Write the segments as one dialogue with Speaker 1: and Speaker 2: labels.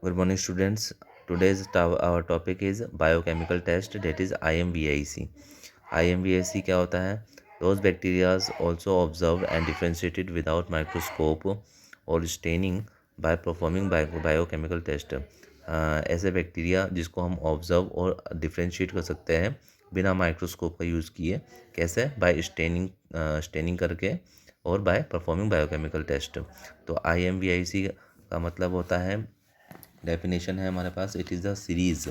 Speaker 1: Good morning, students. Our topic is biochemical test, that is IMVIC. IMVIC क्या होता है? Those bacteria also observed and differentiated without microscope or staining by performing biochemical test. ऐसे bacteria जिसको हम observe और differentiate कर सकते हैं बिना माइक्रोस्कोप का यूज़ किए. कैसे? बाय स्टेनिंग करके और बाय परफॉर्मिंग बायोकेमिकल टेस्ट. तो IMVIC का मतलब होता है, डेफिनेशन है हमारे पास, it is a series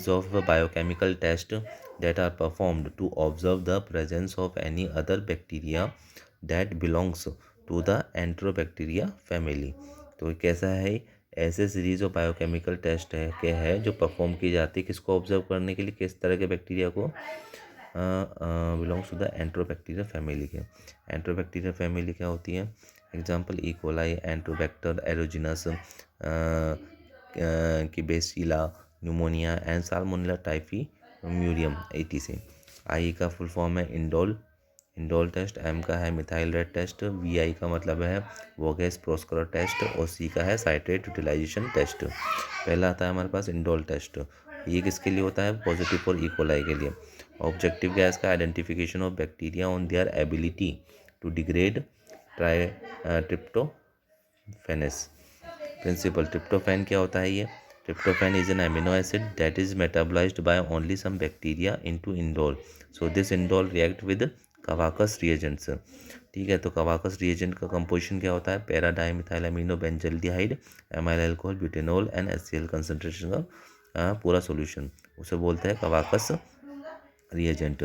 Speaker 1: of biochemical test that are performed to observe the presence of any other bacteria that belongs to the Enterobacteria family. तो कैसा है? ऐसे सीरीज ऑफ बायोकेमिकल टेस्ट है जो परफॉर्म की जाती है किसको ऑब्जर्व करने के लिए, किस तरह के बैक्टीरिया को, belongs to the enterobacteria family के. एंट्रोबैक्टीरिया फैमिली क्या होती है? Example E coli, enterobacter aerogenes, klebsiella, pneumonia and salmonella typhimurium etc. I का फुल फॉर्म है इंडोल टेस्ट, एम का है methyl red test, V I का मतलब है वोगेस प्रोस्कर टेस्ट और सी का है साइट्रेट यूटिलाइजेशन टेस्ट. पहला आता है हमारे पास इंडोल टेस्ट. ये किसके लिए होता है? पॉजिटिव फॉर ई कोलाई के लिए. ऑब्जेक्टिव गैस का identification of bacteria on their ability to degrade tryptophanase. Principle tryptophan क्या होता है? ये tryptophan is an amino acid that is metabolised by only some bacteria into indole. So this indole react with Kovacs reagents. ठीक है, तो कवाकस reagent का composition क्या होता है? Para dimethyl amino benzaldehyde, amyl alcohol, butanol and HCl concentration का पूरा solution, उसे बोलते हैं कवाकस रिएजेंट.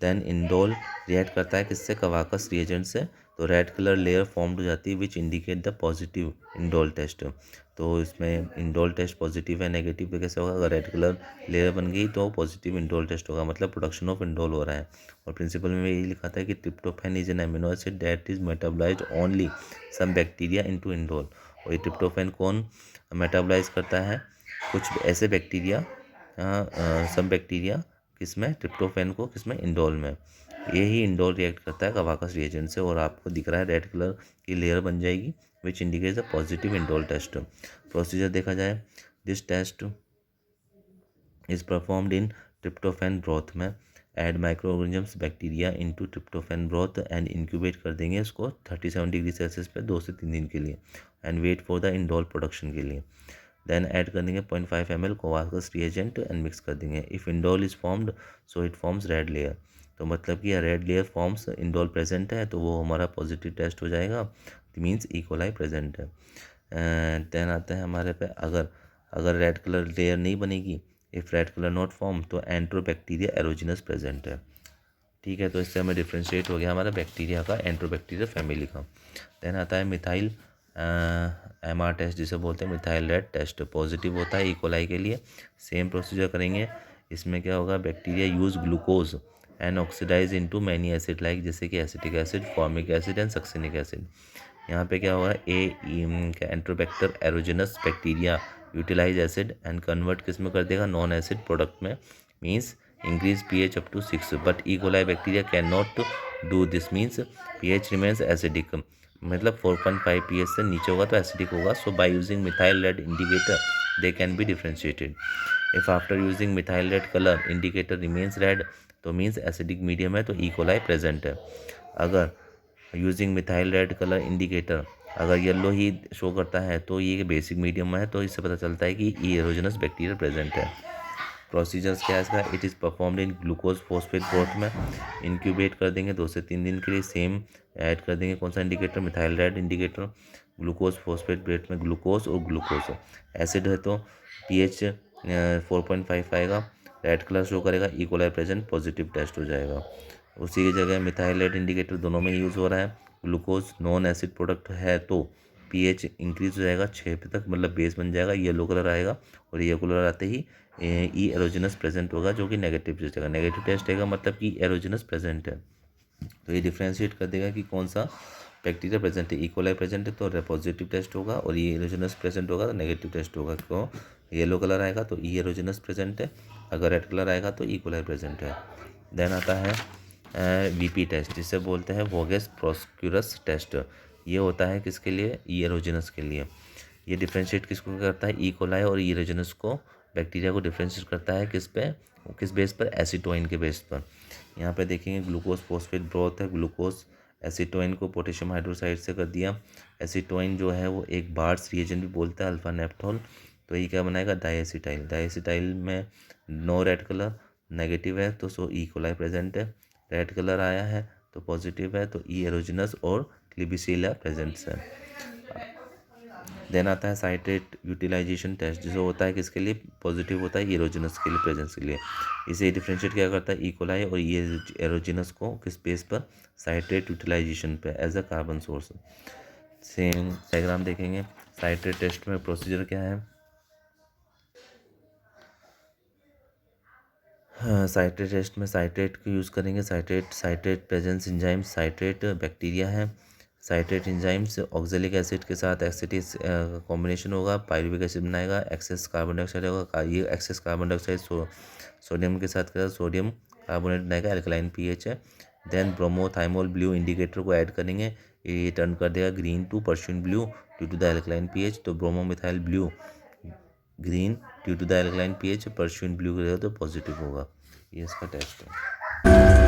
Speaker 1: देन इंडोल रिएक्ट करता है किससे? कवाकस रिएजेंट से. तो रेड कलर लेयर फॉर्म्ड हो जाती है which indicate the positive indole test. तो इसमें इंडोल टेस्ट पॉजिटिव है. नेगेटिव पे कैसे होगा? अगर रेड कलर लेयर बन गई तो पॉजिटिव इंडोल टेस्ट होगा, मतलब प्रोडक्शन ऑफ इंडोल हो रहा है. और प्रिंसिपल में यही लिखा था कि tryptophan is an amino acid that is metabolised only some bacteria into indole. और ये ट्रिप्टोफैन कौन मेटाबोलाइज करता है? कुछ ऐसे बैक्टीरिया, सब बैक्टीरिया किसमें? ट्रिप्टोफैन को किसमें? इंडोल में. यही इंडोल रिएक्ट करता है कवाकस रिएजेंट से और आपको दिख रहा है रेड कलर की लेयर बन जाएगी which indicates the positive indole test. Procedure देखा जाए, this test is performed in tryptophan broth में. Add microorganisms bacteria into tryptophan broth and incubate कर देंगे इसको 37 डिग्री सेल्सियस पे 2 से 3 दिन के लिए and wait for the indole production के लिए. देन ऐड कर देंगे 0.5 ml Kovacs reagent and mix कर देंगे. If indole is formed so it forms red layer. तो मतलब कि red layer forms, indole present है तो वो हमारा पॉजिटिव टेस्ट हो जाएगा, मीन्स ई कोलाई प्रेजेंट है. देन आता है हमारे पे, अगर रेड कलर लेयर नहीं बनेगी, if red colour not form, तो एंट्रोबैक्टीरिया एरोजिनस प्रेजेंट है. ठीक है, तो इससे हमें डिफ्रेंशिएट हो गया हमारा बैक्टीरिया का, एंट्रोबैक्टीरिया फैमिली का. देन आता है मिथाइल MR टेस्ट, जिसे बोलते हैं मिथाइल रेड टेस्ट. पॉजिटिव होता है ई कोलाई के लिए. सेम प्रोसीजर करेंगे. इसमें क्या होगा? Bacteria use glucose and oxidise into many acid like, जैसे कि acetic acid, formic acid and succinic acid. यहाँ पे क्या होगा? Enterobacter aerogenes bacteria utilise acid and convert किस में कर देगा? नॉन एसिड प्रोडक्ट में, means increase pH up to 6. But E coli bacteria can not do this, means pH remains acidic, मतलब 4.5 pH से नीचे होगा तो एसिडिक होगा. So by using methyl red indicator they can be differentiated. If after using methyl red colour indicator remains red, तो means acidic medium है, तो ई coli present है. अगर using methyl red colour indicator अगर येलो ही show करता है तो ये बेसिक मीडियम है, तो इससे पता चलता है कि ई एरोजिनस बैक्टीरिया प्रेजेंट है. प्रोसीजर्स क्या है इसका? It is performed in glucose phosphate broth में. इंक्यूबेट कर देंगे 2 से 3 दिन के लिए. सेम ऐड कर देंगे कौन सा indicator? Methyl red indicator. Glucose phosphate broth में ग्लूकोज और ग्लूकोज. एसिड है तो pH 4.5 आएगा, रेड कलर शो करेगा, E coli present, positive test हो जाएगा. उसी की जगह मिथाइल रेड इंडिकेटर दोनों में यूज़ हो रहा है. ग्लूकोज नॉन एसिड प्रोडक्ट है तो pH इंक्रीज हो जाएगा 6 पे तक, मतलब बेस बन जाएगा, येलो कलर आएगा. और ये कलर आते ही ई एरोजिनस प्रेजेंट होगा, जो कि नेगेटिव टेस्ट आएगा. नेगेटिव टेस्ट आएगा मतलब कि एरोजिनस प्रेजेंट है. तो ये डिफ्रेंशिएट कर देगा कि कौन सा बैक्टीरिया प्रेजेंट है. ई कोलाई प्रेजेंट है तो पॉजिटिव टेस्ट होगा, और ई एरोजिनस प्रेजेंट होगा तो नेगेटिव टेस्ट होगा. तो येलो कलर आएगा तो ई एरोजिनस प्रेजेंट है, अगर रेड कलर आएगा तो ई कोलाई प्रेजेंट है. देन आता है VP टेस्ट, जिसे बोलते हैं वोगेस प्रोस्क्यूरस टेस्ट. ये होता है किसके लिए, ई एरोजेनस के लिए। ये डिफ्रेंशिएट किसको करता है, ई कोलाई और ई एरोजेनस को, बैक्टीरिया को डिफ्रेंशिएट करता है किस पे, किस बेस पर, एसीटोइन के बेस पर। यहाँ पे देखेंगे ग्लूकोज फॉस्फेट ब्रोथ है, ग्लूकोज एसीटोइन को पोटेशियम हाइड्रोक्साइड से कर दिया। एसीटोइन जो है वो एक बार्स रिएजेंट भी बोलता है, अल्फा नेप्थोल। तो ये क्या बनाएगा, डाइएसिटाइल। डाइएसिटाइल में नो रेड कलर, नेगेटिव है तो सो ई कोलाई प्रेजेंट है। रेड कलर आया है तो पॉजिटिव है, तो ई एरोजिनस और क्लिबिसिला प्रेजेंट्स है। देन आता है साइट्रेट यूटिलाइजेशन टेस्ट, जो होता है किसके लिए, पॉजिटिव होता है एरोजिनस के लिए, प्रेजेंस के लिए। इसे डिफ्रेंशिएट क्या करता है, ई कोलाई और ई एरोजिनस को किस बेस पर, साइट्रेट यूटिलाइजेशन पे as a carbon source. Same diagram देखेंगे। साइट्रेट टेस्ट में प्रोसीजर क्या है, साइट्रेट टेस्ट में साइट्रेट को यूज़ करेंगे। Citrate presence enzyme, citrate bacteria है। साइट्रेट एंजाइम्स ऑक्जेलिक एसिड के साथ एसिटिक कॉम्बिनेशन होगा, पायरुविक एसिड बनाएगा, एक्सेस कार्बन डाइऑक्साइड होगा। ये एक्सेस कार्बन डाइऑक्साइड सोडियम के साथ क्या, सोडियम कार्बोनेट बनाएगा, एल्कलाइन पीएच है। देन ब्रोमोथाइमोल ब्लू इंडिकेटर को ऐड करेंगे, ये टर्न कर देगा green to Persian blue due to the alkaline pH. तो bromomethyl blue green due to the alkaline pH, Persian blue करेगा तो पॉजिटिव होगा। ये इसका टेस्ट है।